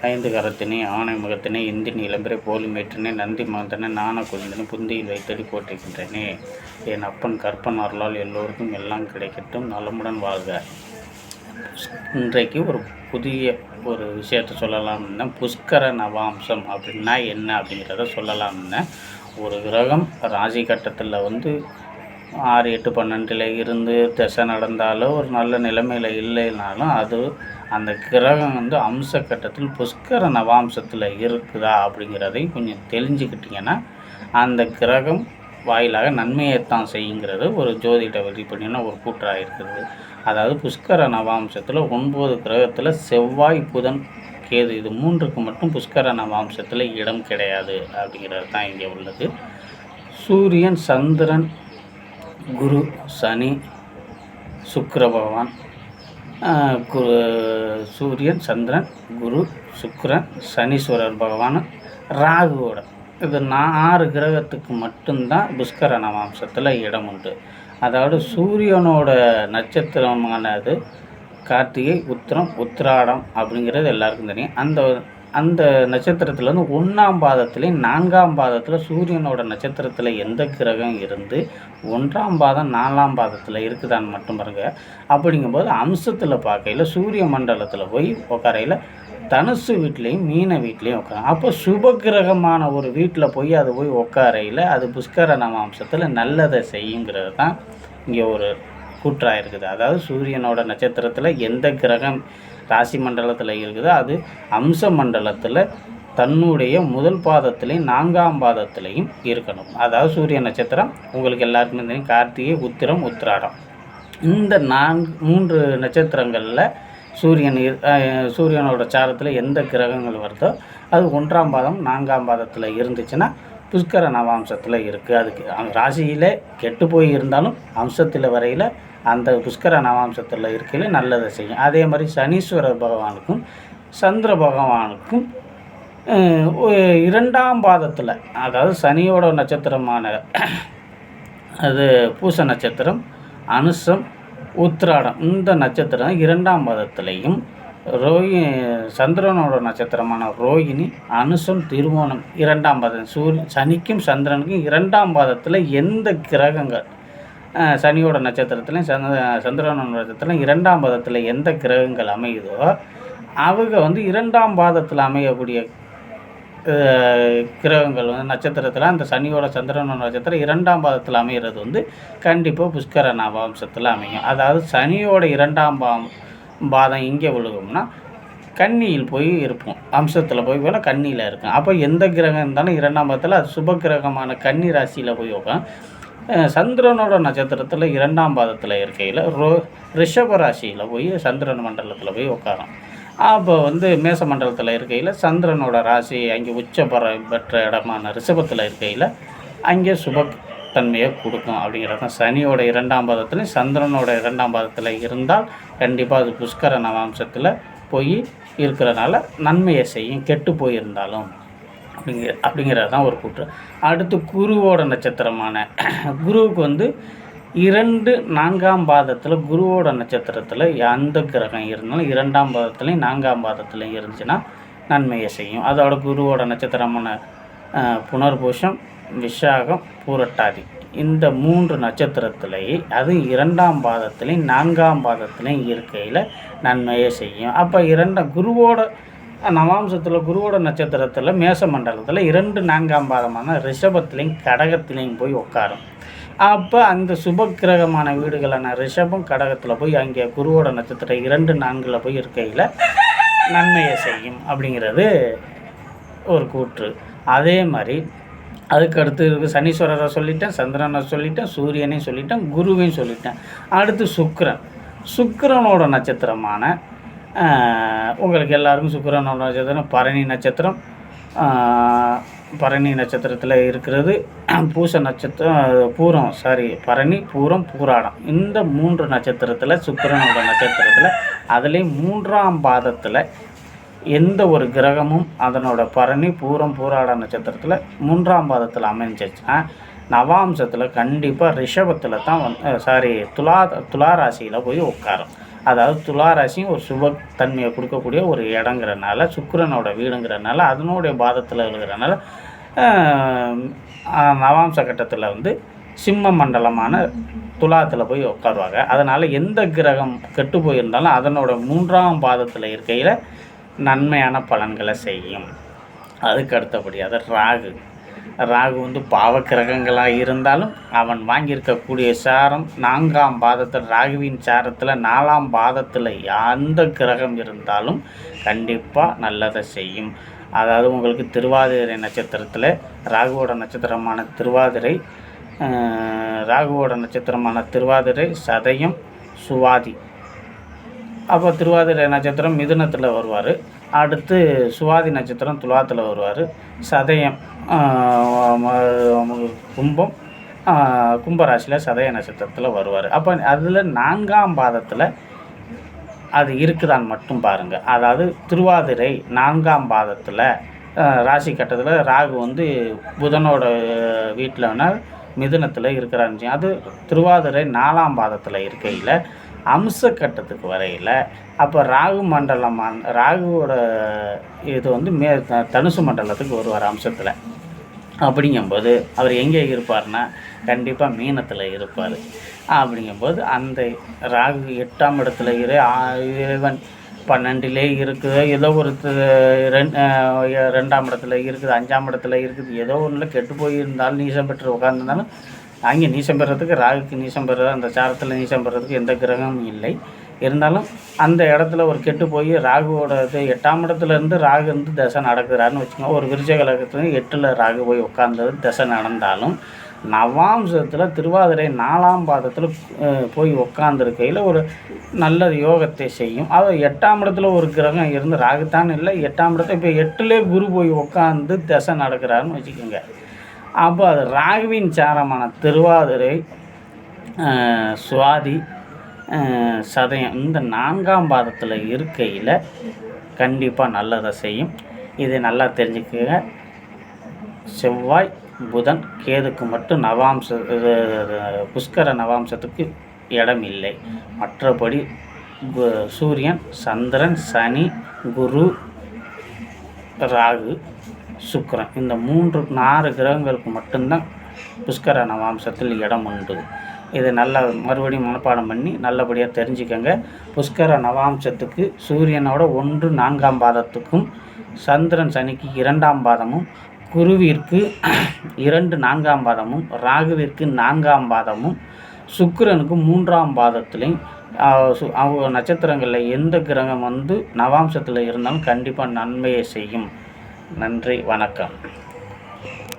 ஐந்து கரத்தினை ஆணை முகத்தினை இந்தின் இளம்பிறை போலி மேற்றினை நந்தி மகந்தனை நாண குழந்தனை புந்தியில் வைத்தடி போட்டுகின்றனே. என் அப்பன் கற்பன் அருளால் எல்லோருக்கும் எல்லாம் கிடைக்கட்டும், நலமுடன் வாழ்க. இன்றைக்கு ஒரு புதிய விஷயத்தை சொல்லலாம்னு, புஷ்கர நவாம்சம் அப்படின்னா என்ன அப்படிங்கிறத சொல்லலாம்னு. ஒரு கிரகம் ராசி கட்டத்தில் 6, 8, 12 இருந்து திசை நடந்தாலோ ஒரு நல்ல நிலைமையில் இல்லைனாலும் அது அந்த கிரகம் அம்ச கட்டத்தில் புஷ்கர நவாம்சத்தில் இருக்குதா அப்படிங்கிறதையும் கொஞ்சம் தெரிஞ்சுக்கிட்டிங்கன்னா அந்த கிரகம் வாயிலாக நன்மையைத்தான் செய்யுங்கிறது ஒரு ஜோதிட வெளிப்படினா ஒரு கூற்றாக இருக்குது. அதாவது புஷ்கர நவாம்சத்தில் 9 கிரகத்தில் செவ்வாய், புதன், கேது இது 3க்கு மட்டும் புஷ்கர நவாம்சத்தில் இடம் கிடையாது அப்படிங்கிறது தான் இங்கே உள்ளது. சூரியன், சந்திரன், குரு, சனி, சுக்கிர பகவான், சூரியன், சந்திரன், குரு, சுக்கிரன், சனீஸ்வரர் பகவான், ராகுவோட இது 6 கிரகத்துக்கு மட்டும்தான் புஷ்கர நவாம்சத்தில் இடம் உண்டு. அதாவது சூரியனோட நட்சத்திரமானது கார்த்திகை, உத்திரம், உத்திராடம் அப்படிங்கிறது எல்லாருக்கும் தெரியும். அந்த நட்சத்திரத்தில் 1ஆம் பாதத்துலேயும் 4ஆம் பாதத்தில் சூரியனோட நட்சத்திரத்தில் எந்த கிரகம் இருந்து 1ஆம் பாதம் 4ஆம் பாதத்தில் இருக்குதான்னு மட்டும் பாருங்க. அப்படிங்கும்போது அம்சத்தில் பார்க்கையில் சூரிய மண்டலத்தில் போய் உட்காரையில் தனுசு வீட்லேயும் மீன வீட்லேயும் உட்காரும். அப்போ சுப கிரகமான ஒரு வீட்டில் போய் அது போய் உட்காரையில் அது புஷ்கர நவாம்சத்தில் நல்லதை செய்யுங்கிறது தான் இங்கே ஒரு கூற்றாக இருக்குது. அதாவது சூரியனோட நட்சத்திரத்தில் எந்த கிரகம் ராசி மண்டலத்தில் இருக்குதோ அது அம்ச மண்டலத்தில் தன்னுடைய முதல் பாதத்திலையும் 4ஆம் பாதத்திலையும் இருக்கணும். அதாவது சூரிய நட்சத்திரம் உங்களுக்கு எல்லாருக்குமே தெரியும், கார்த்திகை, உத்திரம், உத்திராடம். இந்த 3 நட்சத்திரங்களில் சூரியனோட சாரத்தில் எந்த கிரகங்கள் வருதோ அது 1ஆம் பாதம் 4ஆம் பாதத்தில் இருந்துச்சுன்னா புஷ்கர நவாம்சத்தில் இருக்குது. அதுக்கு ராசியில் கெட்டு போய் இருந்தாலும் அம்சத்தில் வரையில் அந்த புஷ்கர நவாம்சத்தில் இருக்கையில் நல்லதை செய்யும். அதே மாதிரி சனீஸ்வர பகவானுக்கும் சந்திர பகவானுக்கும் 2ஆம் பாதத்தில், அதாவது சனியோட நட்சத்திரமான அது பூச நட்சத்திரம், அனுசம், உத்திராடம் இந்த நட்சத்திரம் 2ஆம் பாதத்திலையும், சந்திரனோட நட்சத்திரமான ரோகிணி, அனுசம், திருவோணம் 2ஆம் பாதம், சனிக்கும் சந்திரனுக்கும் 2ஆம் பாதத்தில் எந்த கிரகங்கள் சனியோட நட்சத்திரத்துலையும் சந்திரனோட நட்சத்திரம் 2ஆம் பாதத்தில் எந்த கிரகங்கள் அமையுதோ அவங்க 2ஆம் பாதத்தில் அமையக்கூடிய கிரகங்கள் நட்சத்திரத்தில் அந்த சனியோட சந்திரனோட நட்சத்திரம் 2ஆம் பாதத்தில் அமைகிறது கண்டிப்பாக புஷ்கர நவாம்சத்தில் அமையும். அதாவது சனியோட 2ஆம் பாதம் இங்கே விழுகும்னா கன்னியில் போய் இருப்போம், அம்சத்தில் போய் வேணால் கன்னியில் இருக்கும். அப்போ எந்த கிரகம் இருந்தாலும் 2ஆம் பாதத்தில் அது சுப கிரகமான கன்னி ராசியில் போய் உட்காரும். சந்திரனோட நட்சத்திரத்தில் 2ஆம் பாதத்தில் இருக்கையில் ரிஷப ராசியில் போய் சந்திரன் மண்டலத்தில் போய் உட்காரும். அப்போ மேச மண்டலத்தில் இருக்கையில் சந்திரனோட ராசி அங்கே பெற்ற இடமான ரிஷபத்தில் இருக்கையில் அங்கே சுபத்தன்மையை கொடுக்கும் அப்படிங்கிறது தான். சனியோட 2ஆம் பாதத்துலையும் சந்திரனோட 2ஆம் பாதத்தில் இருந்தால் கண்டிப்பாக அது புஷ்கர நவாம்சத்தில் போய் இருக்கிறனால நன்மையை செய்யும், கெட்டு போயிருந்தாலும் அப்படிங்கிறது தான் ஒரு கூற்று. அடுத்து குருவோட நட்சத்திரமான குருவுக்கு 2, 4ஆம் பாதத்தில் குருவோட நட்சத்திரத்தில் எந்த கிரகம் இருந்தாலும் 2ஆம் பாதத்துலையும் 4ஆம் பாதத்துலையும் இருந்துச்சுன்னா நன்மையை செய்யும். அதோட குருவோட நட்சத்திரமான புனர்பூஷம், விஷாகம், பூரட்டாதி இந்த 3 நட்சத்திரத்திலேயே அது 2ஆம் பாதத்துலையும் 4ஆம் பாதத்துலையும் இருக்கையில் நன்மையை செய்யும். அப்போ குருவோட நவாம்சத்தில் குருவோட நட்சத்திரத்தில் மேச மண்டலத்தில் 2, 4ஆம் பாதமான ரிஷபத்திலையும் கடகத்திலையும் போய் உட்காரும். அப்போ அந்த சுப கிரகமான வீடுகளான ரிஷபம், கடகத்தில் போய் அங்கே குருவோட நட்சத்திரம் 2, 4ல் போய் இருக்கையில் நன்மையை செய்யும் அப்படிங்கிறது ஒரு கூற்று. அதே மாதிரி அதுக்கு அடுத்து இருக்குது சனீஸ்வரரை சொல்லிட்டேன், சந்திரனை சொல்லிட்டேன், சூரியனையும் சொல்லிட்டேன், குருவையும் சொல்லிட்டேன். அடுத்து சுக்கிரனோட நட்சத்திரமான உங்களுக்கு எல்லாருக்கும் சுக்கிரனோட நட்சத்திரம் பரணி நட்சத்திரம், பரணி நட்சத்திரத்தில் இருக்கிறது. பரணி, பூரம், பூராடம் இந்த 3 நட்சத்திரத்தில் சுக்கிரனோட நட்சத்திரத்தில் அதுலேயும் 3ஆம் பாதத்தில் எந்த ஒரு கிரகமும் அதனோட பரணி, பூரம், பூராட நட்சத்திரத்தில் 3ஆம் பாதத்தில் அமைஞ்சிச்சுன்னா நவாம்சத்தில் கண்டிப்பாக ரிஷபத்தில் தான் துலா ராசியில் போய் உட்காரும். அதாவது துளாராசியும் ஒரு சுபத்தன்மையை கொடுக்கக்கூடிய ஒரு இடங்கிறனால, சுக்கிரனோட வீடுங்கிறனால, அதனுடைய பாதத்தில் இருக்கிறனால நவாம்ச கட்டத்தில் வந்து சிம்ம மண்டலமான துலாத்தில் போய் உட்காருவாங்க. அதனால் எந்த கிரகம் கெட்டு போயிருந்தாலும் அதனோட 3ஆம் பாதத்தில் இருக்கையில் நன்மையான பலன்களை செய்யும். அதுக்கு அடுத்தபடியாக ராகு வந்து பாவக்கிரகங்களாக இருந்தாலும் அவன் வாங்கியிருக்கக்கூடிய சாரம் 4ஆம் பாதத்தில், ராகுவின் சாரத்தில் 4ஆம் பாதத்தில் எந்த கிரகம் இருந்தாலும் கண்டிப்பாக நல்லதை செய்யும். அதாவது உங்களுக்கு திருவாதிரை நட்சத்திரத்தில் ராகுவோட நட்சத்திரமான திருவாதிரை, சதயம், சுவாதி. அப்போ திருவாதிரை நட்சத்திரம் மிதுனத்தில் வருவார், அடுத்து சுவாதி நட்சத்திரம் துலாத்தில் வருவார், சதயம் கும்பராசியில் சதய நட்சத்திரத்தில் வருவார். அப்போ அதில் 4ஆம் பாதத்தில் அது இருக்குதான்னு மட்டும் பாருங்கள். அதாவது திருவாதிரை 4ஆம் பாதத்தில் ராசி கட்டத்தில் ராகு வந்து புதனோட வீட்டில்னா மிதுனத்தில் இருக்கிறாருன்னு, அது திருவாதிரை 4ஆம் பாதத்தில் இருக்கையில் அம்ச கட்டத்துக்கு வரையில் அப்போ ராகுவோட இது வந்து தனுசு மண்டலத்துக்கு வருவார் அம்சத்தில். அப்படிங்கும்போது அவர் எங்கே இருப்பார்னா கண்டிப்பாக மீனத்தில் இருப்பார். அப்படிங்கும்போது அந்த ராகு 8ஆம் இடத்துல இறைவன் 12லே இருக்குது, ஏதோ ஒரு 2ஆம் இடத்துல இருக்குது, 5ஆம் இடத்துல இருக்குது, ஏதோ ஒன்றில் கெட்டு போயிருந்தாலும் நீசம் பெற்று உட்காந்துருந்தாலும் அங்கே நீசம் பெறதுக்கு ராகுக்கு நீசம் பெறுறது, அந்த சாரத்தில் நீசம் பெறதுக்கு எந்த கிரகமும் இல்லை. இருந்தாலும் அந்த இடத்துல ஒரு கெட்டு போய் ராகுவோட இது 8ஆம் இடத்துலேருந்து ராகு வந்து தசை நடக்கிறாருன்னு வச்சுக்கோங்க. ஒரு விருச்சகலகத்துலேருந்து 8ல் ராகு போய் உட்கார்ந்தது தசை நடந்தாலும் நவாம்சத்தில் திருவாதிரை 4ஆம் பாதத்தில் போய் உட்காந்துருக்கையில் ஒரு நல்ல யோகத்தை செய்யும். அது 8ஆம் இடத்துல ஒரு கிரகம் இருந்து ராகுத்தான் இல்லை, 8ஆம் இடத்துல இப்போ 8லே குரு போய் உட்காந்து தசை நடக்கிறாருன்னு வச்சுக்கோங்க. அப்போ அது ராகுவின் சாரமான திருவாதிரை, சுவாதி, சதயம் இந்த 4ஆம் பாதத்தில் இருக்கையில் கண்டிப்பாக நல்லதை செய்யும். இதை நல்லா தெரிஞ்சுக்கங்க. செவ்வாய், புதன், கேதுக்கு மட்டும் புஷ்கர நவாம்சத்துக்கு இடம் இல்லை. மற்றபடி சூரியன், சந்திரன், சனி, குரு, ராகு, சுக்கிரன் இந்த 4 கிரகங்களுக்கு மட்டும்தான் புஷ்கர நவாம்சத்தில் இடம் உண்டு. இதை நல்லா மறுபடியும் மனப்பாடம் பண்ணி நல்லபடியாக தெரிஞ்சுக்கங்க. புஷ்கர நவாம்சத்துக்கு சூரியனோட 1 4ஆம் பாதத்துக்கும், சந்திரன் சனிக்கு 2ஆம் பாதமும், குருவிற்கு 2 4ஆம் பாதமும், ராகுவிற்கு 4ஆம் பாதமும், சுக்கிரனுக்கு 3ஆம் பாதத்துலேயும் அவங்க நட்சத்திரங்களில் எந்த கிரகம் வந்து நவாம்சத்தில் இருந்தாலும் கண்டிப்பாக நன்மையை செய்யும். நன்றி, வணக்கம்.